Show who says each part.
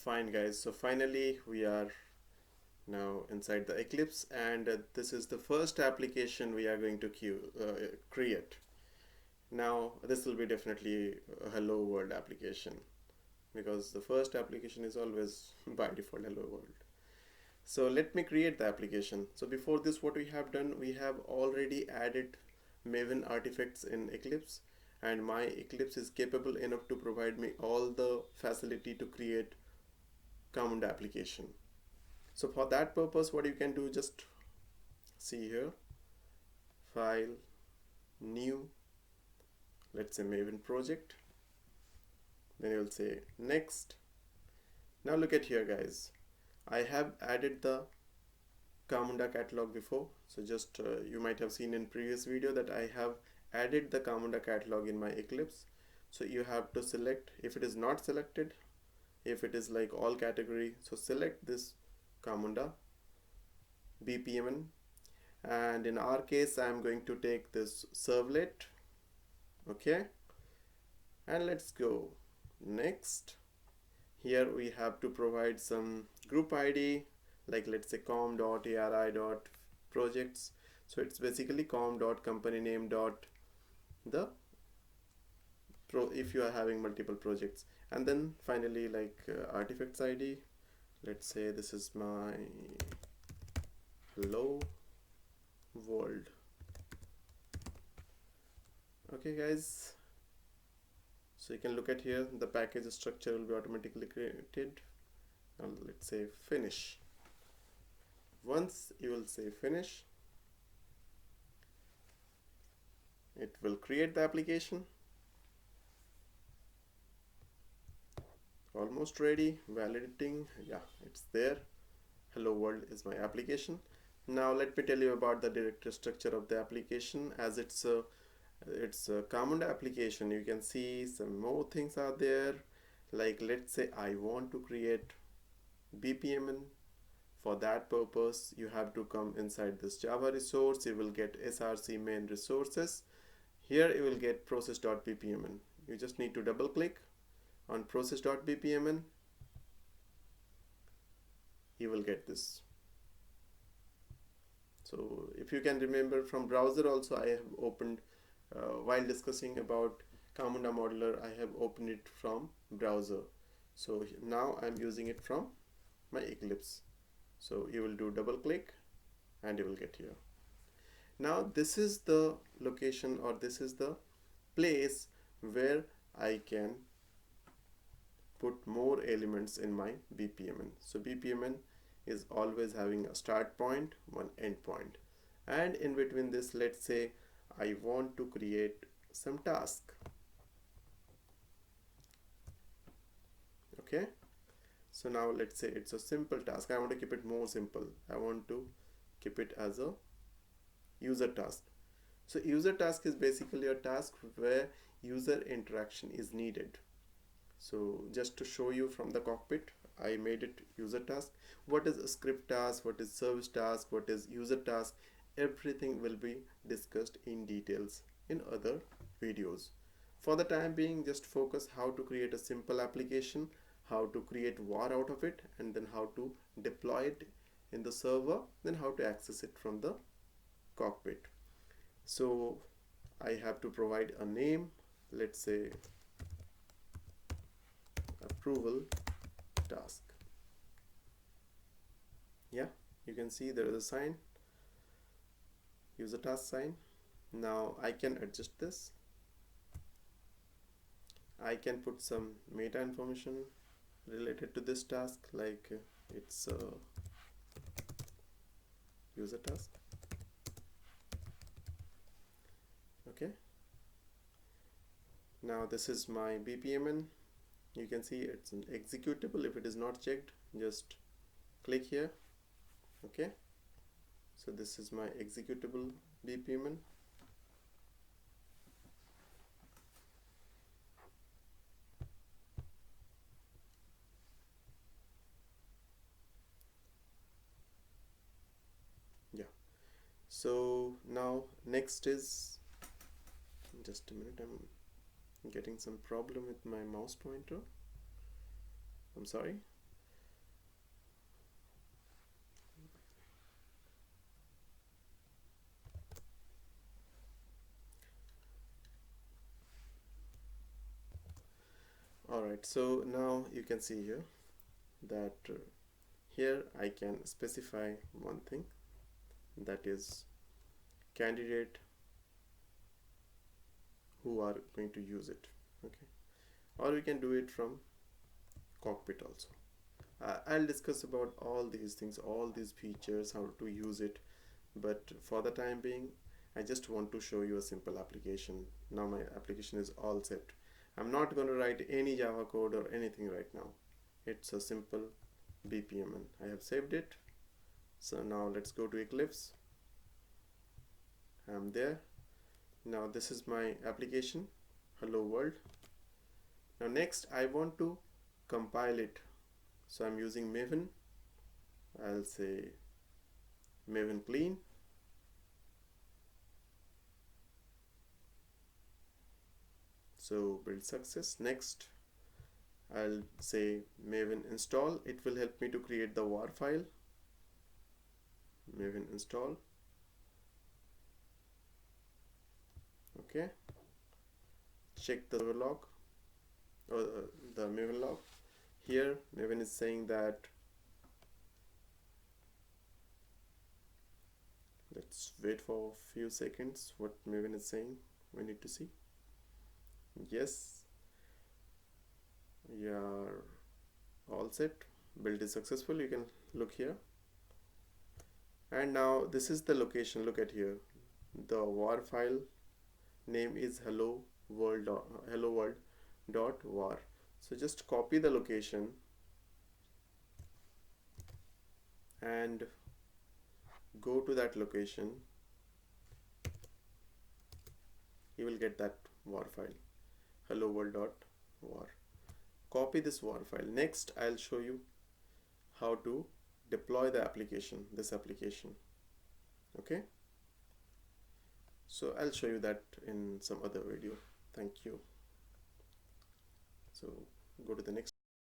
Speaker 1: Fine guys, so finally we are now inside the Eclipse, and this is the first application we are going to create. Now this will be definitely a hello world application, because the first application is always by default hello world. So let me create the application. So before this, what we have done, we have already added Maven artifacts in Eclipse, and my Eclipse is capable enough to provide me all the facility to create Camunda application. So for that purpose, what you can do, just see here, file, new, let's say Maven project, then you'll say next. Now look at here guys, I have added the Camunda catalog before. So just you might have seen in previous video that I have added the Camunda catalog in my Eclipse. So you have to select, if it is not selected, if it is like all category, so select this Camunda BPMN, and in our case I am going to take this servlet. Okay, and let's go next. Here we have to provide some group ID, like let's say com.ari.projects. so it's basically com.companyname.the if you are having multiple projects, and then finally like artifacts ID, let's say this is my hello world. Okay guys, so you can look at here, the package structure will be automatically created, and let's say finish. Once you will say finish, it will create the application. Almost ready, validating. Yeah, it's there. Hello world is my application. Now let me tell you about the directory structure of the application. As it's a Camunda application, you can see some more things are there, like let's say I want to create BPMN. For that purpose, you have to come inside this Java resource. You will get src main resources. Here you will get process.bpmn. You just need to double click on process.bpmn. You will get this. So if you can remember from browser also, I have opened while discussing about Camunda modular, I have opened it from browser. So now I'm using it from my Eclipse. So you will do double click and you will get here. Now this is the location, or this is the place where I can put more elements in my BPMN. So BPMN is always having a start point, one end point, and in between this, let's say I want to create some task. Okay, so now let's say it's a simple task. I want to keep it more simple. I want to keep it as a user task. So user task is basically a task where user interaction is needed. So just to show you from the cockpit, I made it user task. What is a script task, what is service task, what is user task, everything will be discussed in details in other videos. For the time being, just focus how to create a simple application, how to create var out of it, and then how to deploy it in the server, then how to access it from the cockpit. So I have to provide a name, let's say approval task. Yeah, you can see there is a sign, user task sign. Now I can adjust this. I can put some meta information related to this task, like it's a user task. Okay, now this is my BPMN. You can see it's an executable. If it is not checked, just click here. Okay, so this is my executable BPMN. Yeah, so now next is, just a minute, I'm getting some problem with my mouse pointer. I'm sorry. Alright, so now you can see here that here I can specify one thing, that is candidate who are going to use it. Okay, or we can do it from cockpit also. I'll discuss about all these things, all these features, how to use it, but for the time being I just want to show you a simple application. Now my application is all set. I'm not going to write any Java code or anything right now. It's a simple BPMN. I have saved it. So now let's go to Eclipse. I'm there. Now this is my application, hello world. Now next I want to compile it, so I'm using Maven. I'll say Maven clean. So build success. Next I'll say Maven install. It will help me to create the war file. Maven install. Okay, check the server log or the Maven log. Here Maven is saying that, let's wait for a few seconds what Maven is saying. We need to see. Yes, we are all set. Build is successful. You can look here, and now this is the location. Look at here, the war file name is hello world dot war. So just copy the location and go to that location. You will get that war file, hello world dot war. Copy this war file. Next I'll show you how to deploy the application, this application. Okay, so I'll show you that in some other video. Thank you. So go to the next.